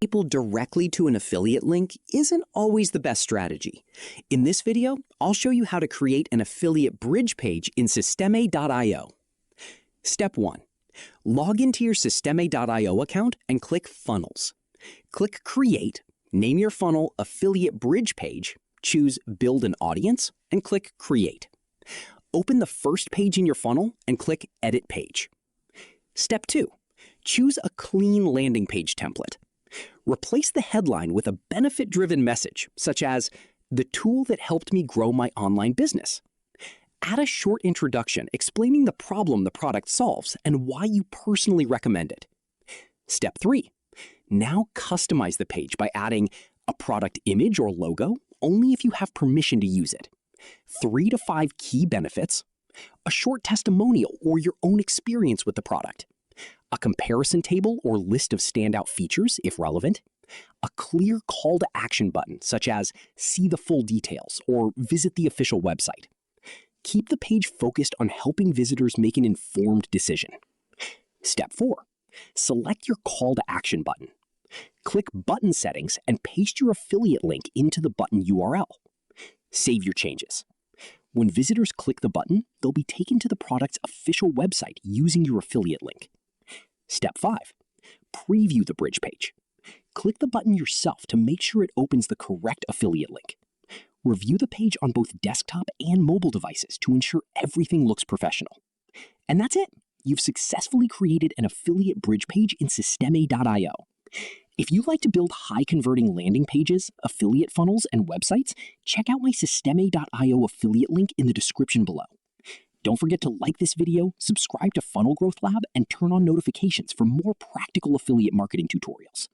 people directly to an affiliate link isn't always the best strategy. In this video, I'll show you how to create an affiliate bridge page in Systeme.io. Step 1. Log into your Systeme.io account and click Funnels. Click Create, name your funnel Affiliate Bridge Page, choose Build an Audience, and click Create. Open the first page in your funnel and click Edit Page. Step 2. Choose a clean landing page template. Replace the headline with a benefit-driven message, such as, "The tool that helped me grow my online business." Add a short introduction explaining the problem the product solves and why you personally recommend it. Step 3. Now customize the page by adding a product image or logo only if you have permission to use it, 3 to 5 key benefits, a short testimonial or your own experience with the product, a comparison table or list of standout features if relevant, a clear call to action button such as see the full details or visit the official website. Keep the page focused on helping visitors make an informed decision. Step 4. Select your call to action button. Click Button Settings and paste your affiliate link into the button URL. Save your changes. When visitors click the button, they'll be taken to the product's official website using your affiliate link. Step 5. Preview the bridge page. Click the button yourself to make sure it opens the correct affiliate link. Review the page on both desktop and mobile devices to ensure everything looks professional. And that's it. You've successfully created an affiliate bridge page in Systeme.io. If you like to build high-converting landing pages, affiliate funnels, and websites, check out my Systeme.io affiliate link in the description below. Don't forget to like this video, subscribe to Funnel Growth Lab, and turn on notifications for more practical affiliate marketing tutorials.